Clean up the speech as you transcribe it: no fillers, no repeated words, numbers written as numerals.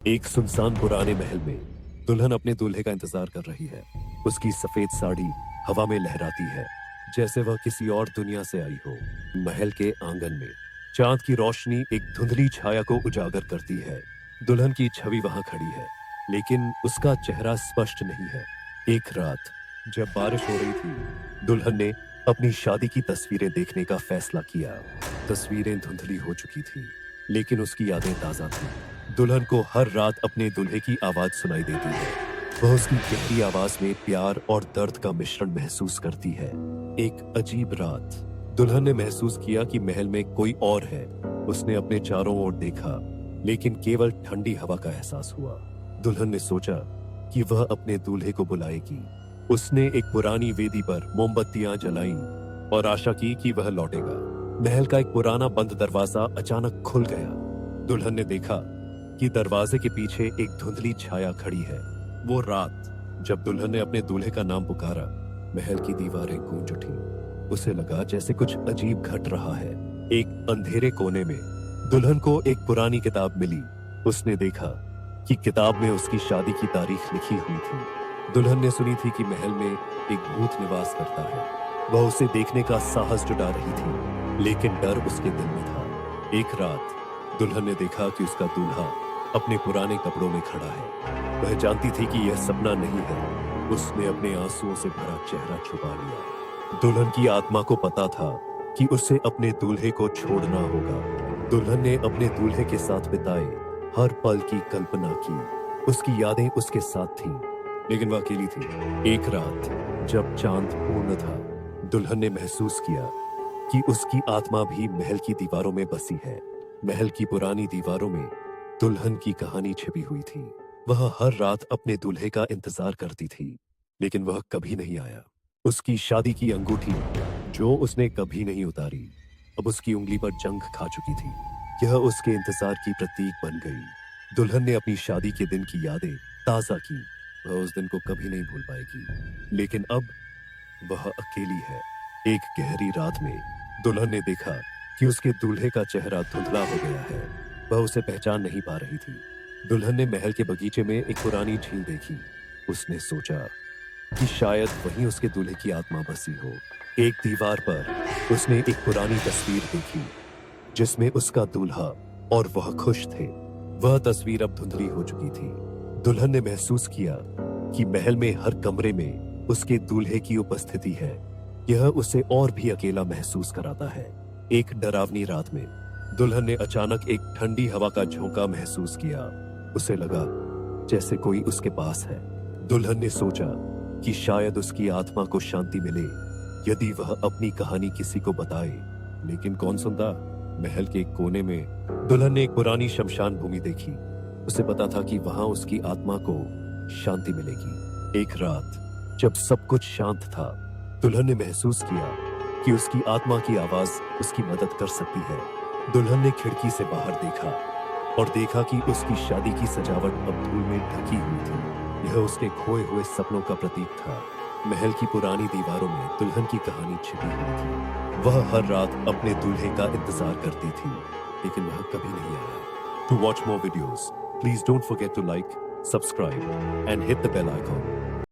एक सुनसान पुराने महल में दुल्हन अपने दूल्हे का इंतजार कर रही है। उसकी सफेद साड़ी हवा में लहराती है, जैसे वह किसी और दुनिया से आई हो। महल के आंगन में चांद की रोशनी एक धुंधली छाया को उजागर करती है। दुल्हन की छवि वहां खड़ी है, लेकिन उसका चेहरा स्पष्ट नहीं है। एक रात जब बारिश हो रही थी, दुल्हन ने अपनी शादी की तस्वीरें देखने का फैसला किया। तस्वीरें धुंधली हो चुकी थी, लेकिन उसकी यादें ताजा थी। दुल्हन को हर रात अपने दूल्हे की आवाज सुनाई देती है। वह उसकी गहरी आवाज में प्यार और दर्द का मिश्रण महसूस करती है। एक अजीब रात दुल्हन ने महसूस किया कि महल में कोई और है। उसने अपने चारों ओर देखा, लेकिन केवल ठंडी हवा का एहसास हुआ। दुल्हन ने सोचा कि वह अपने दूल्हे को बुलाएगी। उसने एक पुरानी वेदी पर मोमबत्तियां जलाईं और आशा की कि वह लौटेगा। महल का एक पुराना बंद दरवाजा अचानक खुल गया। दुल्हन ने देखा कि दरवाजे के पीछे एक धुंधली छाया खड़ी है। वो रात जब दुल्हन ने अपने दूल्हे का नाम पुकारा, महल की दीवारें गूंज उठी। उसे लगा जैसे कुछ अजीब घट रहा है। एक अंधेरे कोने में दुल्हन को एक पुरानी किताब मिली। उसने देखा कि किताब में उसकी शादी की तारीख लिखी हुई थी। दुल्हन ने सुनी थी कि महल में एक भूत निवास करता है। वह उसे देखने का साहस जुटा रही थी, लेकिन डर उसके दिल में था। एक रात दुल्हन ने देखा कि उसका दूल्हा अपने पुराने कपड़ों में खड़ा है। वह जानती थी कि यह सपना नहीं है। उसने अपने आंसुओं से भरा चेहरा छुपा लिया। दुल्हन की आत्मा को पता था कि उसे अपने दूल्हे को छोड़ना होगा। दुल्हन ने अपने दूल्हे के साथ बिताए हर पल की कल्पना की। उसकी यादें उसके साथ थीं, लेकिन वह अकेली थी। एक रात जब चांद पूर्ण था, दुल्हन ने महसूस किया कि उसकी आत्मा भी महल की दीवारों में बसी है। महल की पुरानी दीवारों में दुल्हन की कहानी छिपी हुई थी। वह हर रात अपने दूल्हे का इंतजार करती थी, लेकिन वह कभी नहीं आया। उसकी शादी की अंगूठी, जो उसने कभी नहीं उतारी, अब उसकी उंगली पर जंग खा चुकी थी। यह उसके इंतजार की प्रतीक बन गई। दुल्हन ने अपनी शादी के दिन की यादें ताजा की। वह उस दिन को कभी नहीं भूल पाएगी, लेकिन अब वह अकेली है। एक गहरी रात में दुल्हन ने देखा कि उसके दूल्हे का चेहरा धुंधला हो गया है। वह उसे पहचान नहीं पा रही थी। दुल्हन ने महल के बगीचे में एक पुरानी झील देखी। उसने सोचा कि शायद वहीं उसके दूल्हे की आत्मा बसी हो। एक दीवार पर उसने एक पुरानी तस्वीर देखी, जिसमें उसका दूल्हा और वह खुश थे। वह तस्वीर अब धुंधली हो चुकी थी। दुल्हन ने महसूस किया कि महल में हर कमरे में उसके दूल्हे की उपस्थिति है। यह उसे और भी अकेला महसूस कराता है। एक डरावनी रात में दुल्हन ने अचानक एक ठंडी हवा का झोंका महसूस किया। उसे लगा जैसे कोई उसके पास है। दुल्हन ने सोचा कि शायद उसकी आत्मा को शांति मिले यदि वह अपनी कहानी किसी को बताए, लेकिन कौन सुनता। महल के एक कोने में दुल्हन ने एक पुरानी शमशान भूमि देखी। उसे पता था कि वहां उसकी आत्मा को शांति मिलेगी। एक रात जब सब कुछ शांत था, दुल्हन ने महसूस किया कि उसकी आत्मा की आवाज उसकी मदद कर सकती है। दुल्हन ने खिड़की से बाहर देखा और देखा कि उसकी शादी की सजावट अब धूल में ढकी हुई थी। यह उसके खोए हुए सपनों का प्रतीक था। महल की पुरानी दीवारों में दुल्हन की कहानी छिपी हुई थी। वह हर रात अपने दूल्हे का इंतजार करती थी, लेकिन वह कभी नहीं आया। To watch more videos, please don't forget to like, subscribe and hit the bell icon.